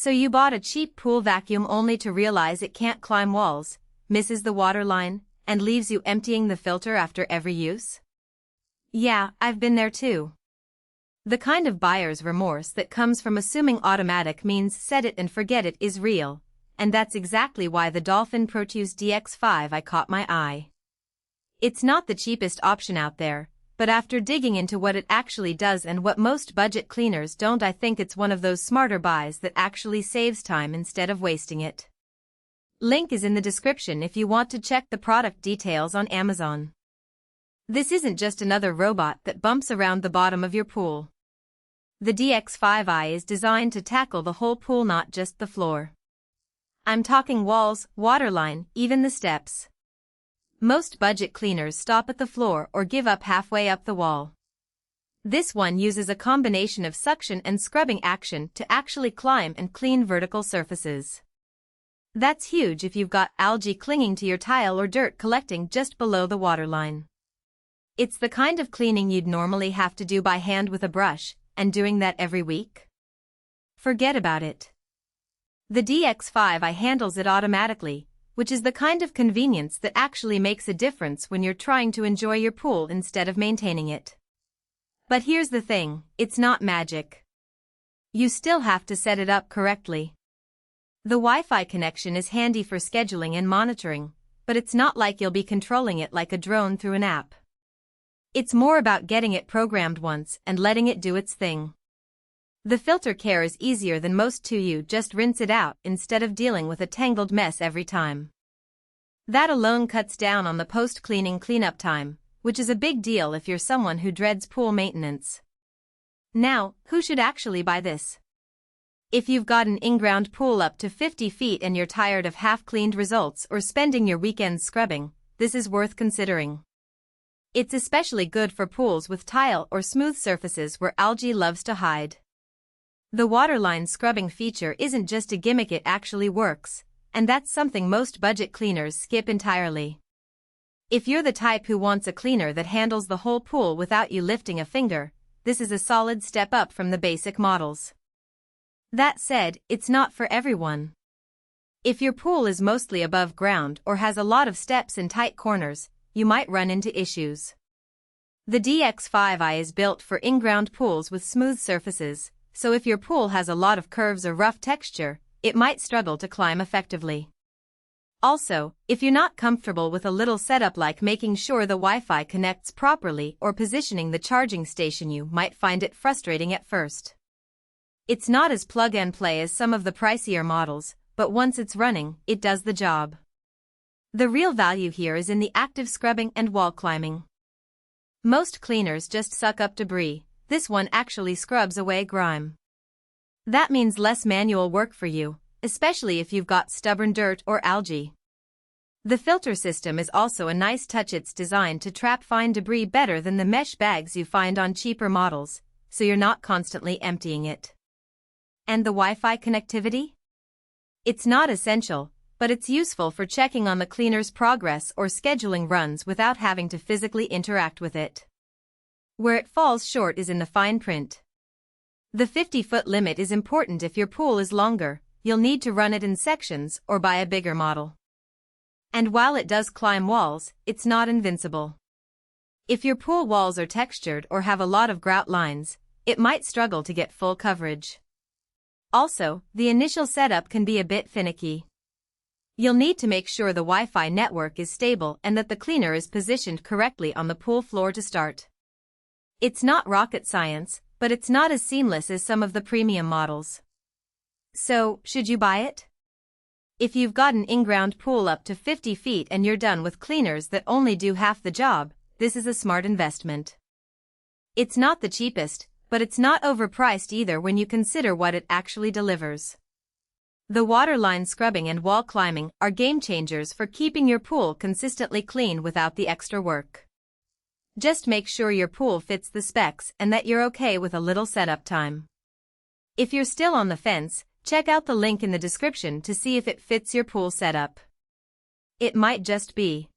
So you bought a cheap pool vacuum only to realize it can't climb walls, misses the waterline, and leaves you emptying the filter after every use? Yeah, I've been there too. The kind of buyer's remorse that comes from assuming automatic means set it and forget it is real, and that's exactly why the Dolphin Proteus DX5i caught my eye. It's not the cheapest option out there, but after digging into what it actually does and what most budget cleaners don't, I think it's one of those smarter buys that actually saves time instead of wasting it. Link is in the description if you want to check the product details on Amazon. This isn't just another robot that bumps around the bottom of your pool. The DX5i is designed to tackle the whole pool, not just the floor. I'm talking walls, waterline, even the steps. Most budget cleaners stop at the floor or give up halfway up the wall. This one uses a combination of suction and scrubbing action to actually climb and clean vertical surfaces. That's huge if you've got algae clinging to your tile or dirt collecting just below the waterline. It's the kind of cleaning you'd normally have to do by hand with a brush, and doing that every week? Forget about it. The DX5i handles it automatically, which is the kind of convenience that actually makes a difference when you're trying to enjoy your pool instead of maintaining it. But here's the thing, it's not magic. You still have to set it up correctly. The Wi-Fi connection is handy for scheduling and monitoring, but it's not like you'll be controlling it like a drone through an app. It's more about getting it programmed once and letting it do its thing. The filter care is easier than most too. You just rinse it out instead of dealing with a tangled mess every time. That alone cuts down on the post-cleaning cleanup time, which is a big deal if you're someone who dreads pool maintenance. Now, who should actually buy this? If you've got an in-ground pool up to 50 feet and you're tired of half-cleaned results or spending your weekends scrubbing, this is worth considering. It's especially good for pools with tile or smooth surfaces where algae loves to hide. The waterline scrubbing feature isn't just a gimmick, it actually works, and that's something most budget cleaners skip entirely. If you're the type who wants a cleaner that handles the whole pool without you lifting a finger, this is a solid step up from the basic models. That said, it's not for everyone. If your pool is mostly above ground or has a lot of steps and tight corners, you might run into issues. The DX5i is built for in-ground pools with smooth surfaces, so if your pool has a lot of curves or rough texture, it might struggle to climb effectively. Also, if you're not comfortable with a little setup like making sure the Wi-Fi connects properly or positioning the charging station, you might find it frustrating at first. It's not as plug-and-play as some of the pricier models, but once it's running, it does the job. The real value here is in the active scrubbing and wall climbing. Most cleaners just suck up debris. This one actually scrubs away grime. That means less manual work for you, especially if you've got stubborn dirt or algae. The filter system is also a nice touch. It's designed to trap fine debris better than the mesh bags you find on cheaper models, so you're not constantly emptying it. And the Wi-Fi connectivity? It's not essential, but it's useful for checking on the cleaner's progress or scheduling runs without having to physically interact with it. Where it falls short is in the fine print. The 50-foot limit is important. If your pool is longer, you'll need to run it in sections or buy a bigger model. And while it does climb walls, it's not invincible. If your pool walls are textured or have a lot of grout lines, it might struggle to get full coverage. Also, the initial setup can be a bit finicky. You'll need to make sure the Wi-Fi network is stable and that the cleaner is positioned correctly on the pool floor to start. It's not rocket science, but it's not as seamless as some of the premium models. So, should you buy it? If you've got an in-ground pool up to 50 feet and you're done with cleaners that only do half the job, this is a smart investment. It's not the cheapest, but it's not overpriced either when you consider what it actually delivers. The waterline scrubbing and wall climbing are game changers for keeping your pool consistently clean without the extra work. Just make sure your pool fits the specs and that you're okay with a little setup time. If you're still on the fence, check out the link in the description to see if it fits your pool setup. It might just be.